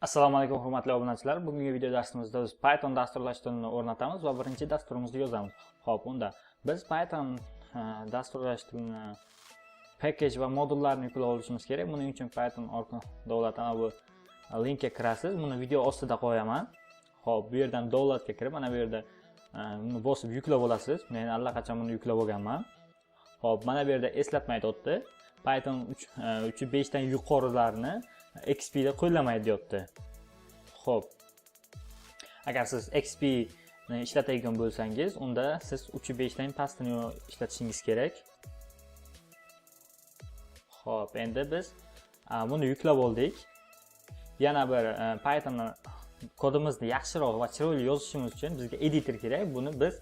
Assalomu alaykum hurmatli obunachilar. Bugungi video darsimizda biz Python dasturlashtirilishini o'rnatamiz va birinchi dasturimizni yozamiz. Xo'p, unda biz Python dasturlashtirilishini package va modullarni yuklab olishimiz kerak. Buning uchun Python davlatdan bu linkga kirasiz. Buni video ostida qo'yaman. Xo'p, bu yerdan downloadga kirib, mana bu yerda buni bosib yuklab olasiz. Men allaqachon buni yuklab olganman. Xo'p, mana bu yerda eslatma aytibdi. Python 3.5 dan yuqorilarini XP da qo'llamaydi deyapti. Xo'p. Agar siz XP ni ishlatadigan bo'lsangiz, unda siz 3.5 dan pastini ishlatishingiz kerak. Xo'p, endi biz buni yuklab oldik. Yana bir Python kodimizni yaxshiroq va chiroyli yozishimiz uchun bizga editor kerak. Buni biz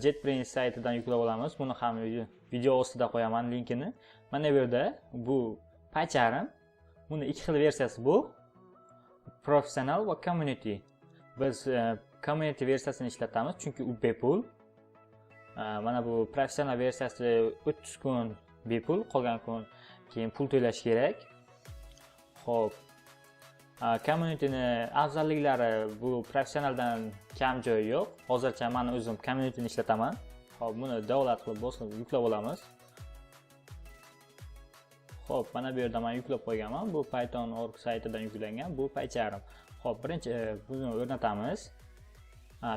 JetBrains saytidan yuklab olamiz. Buni ham video ostida qo'yaman linkini. Mana bu yerda bu PyCharm. Buni ikki xil versiyasi bu. Professional va community. Biz community versiyasini ishlatamiz chunki u bepul. Mana bu professional versiyasi 30 kun bepul, qolgan kun keyin pul to'lash kerak. Xo'p. Communityni afzalliklari bu professionaldan kam joyi yo'q. Hozircha men o'zim communityni ishlataman. Xo'p, buni download qilib bosib yuklab olamiz. Xo'p, mana bu yerda men yuklab qo'yganman. Bu Python.org saytidan yuklangan. Bu PyCharm. Xo'p, birinchi buni o'rnatamiz.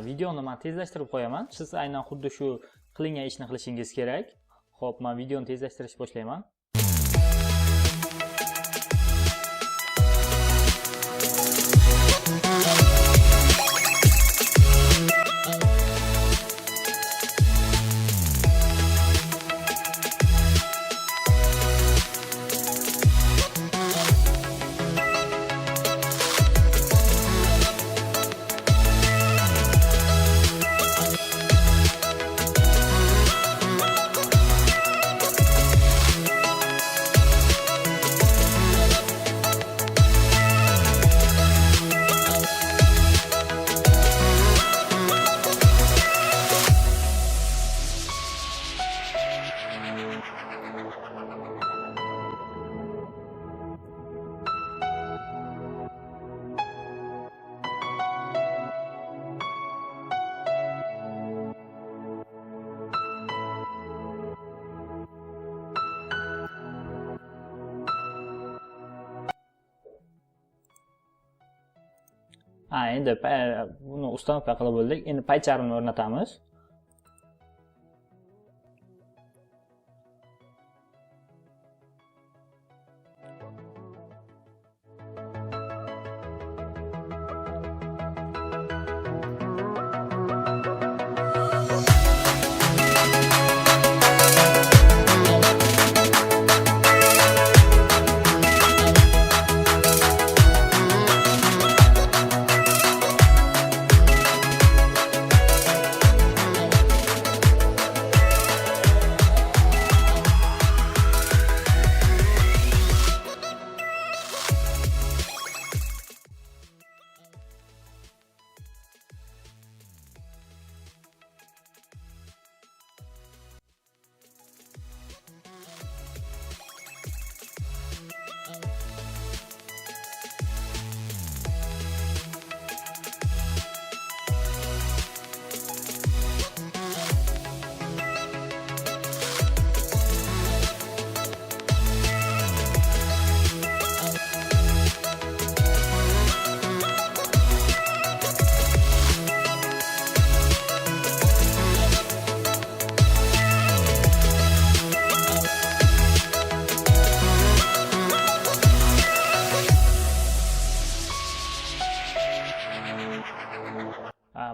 Videoni men tezlashtirib qo'yaman. Siz aynan xuddi shu qilingan ishni qilishingiz kerak. Xo'p, men videoni tezlashtirishni boshlayman. Endi buni ustanovka qilib bo'ldik. Endi PyCharmni o'rnatamiz.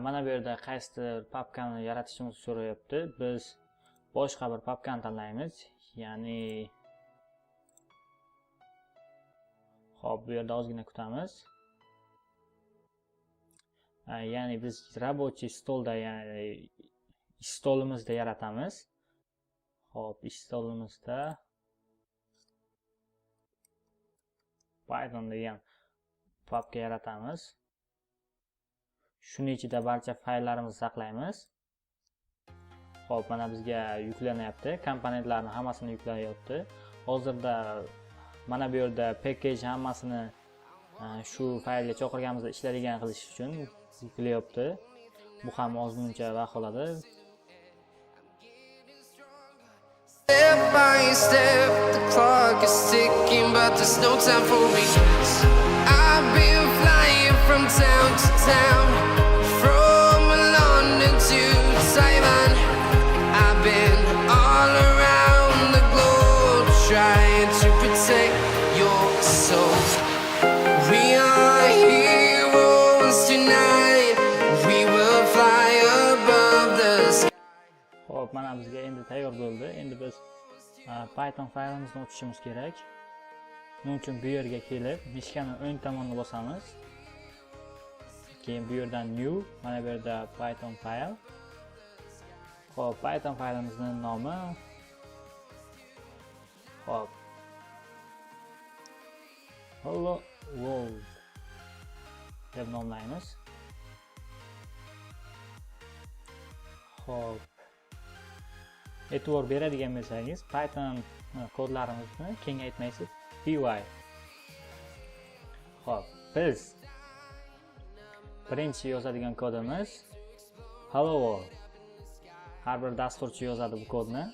Mana bu yerda qaysidir papkani yaratishimizni so'rayapti. Biz boshqa bir papkani tanlaymiz. Ya'ni xo'p, bu yerda ozgina kutamiz. Ya'ni biz рабочий stolda, ya'ni ish stolimizda yaratamiz. Xo'p, ish stolimizda Python degan papka yaratamiz. Shuning ichida barcha fayllarimizni saqlaymiz. Xo'p, mana bizga yuklanyapti. Komponentlarning hammasini yuklayapti. Hozirda mana bu yerda package hammasini shu faylga chaqirganimizda ishlaydigan qilish uchun yuklayapti. Bu ham ozmuncha vaqt oladi. Step by step, the clock is ticking, but there's no time for me. I've been flying from town to town, from London to Taiwan. I've been all around the globe, trying to protect your soul. We are heroes tonight, we will fly above the sky. Xo'p, mana bizga endi tayyor bo'ldi. Endi biz Python faylimizni ochishimiz kerak. Buning uchun bu yerga kelib, mishkani o'ng tomonini bosamiz. Keyin bu yerdan new, mana bu yerda Python fayl. Xo'p, Python faylimizning nomi Xo'p. Hello world deb nomlaymiz. Xo'p. E'tibor beradigan bo'lsangiz, Python kodlarimizni kengaytmaysiz. py. Xo'p, biz birinchi yozadigan kodimiz hello world. Har bir dasturchi yozadi bu kodni.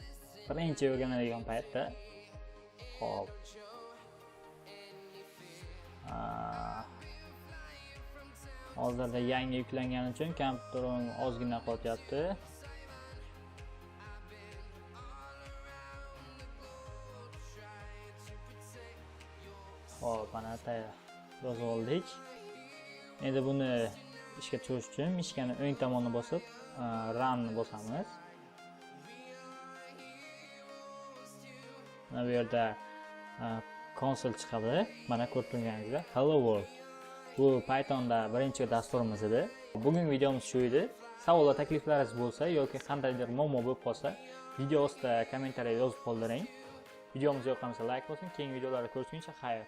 Birinchi o'rganadigan paytda. Xo'p. Hozirda yangi yuklangani uchun kompyuterim ozgina qotyapti. Xo'p, mana yozib oldik. Endi buni ishga tushirish uchun mishkani o'ng tomonini bosib, run ni bosamiz. Mana bu yerda konsol chiqadi. Mana ko'rib turganingizdek, hello world. Bu Pythonda birinchi dasturimiz edi. Bugungi videomiz shu edi. Savol va takliflaringiz bo'lsa yoki qandaydir muammo bo'lib qolsa, video ostida kommentariyada yozib qoldiring. Videomiz yoqqansa like bosing. Keyingi videolarni ko'rishguncha xayr.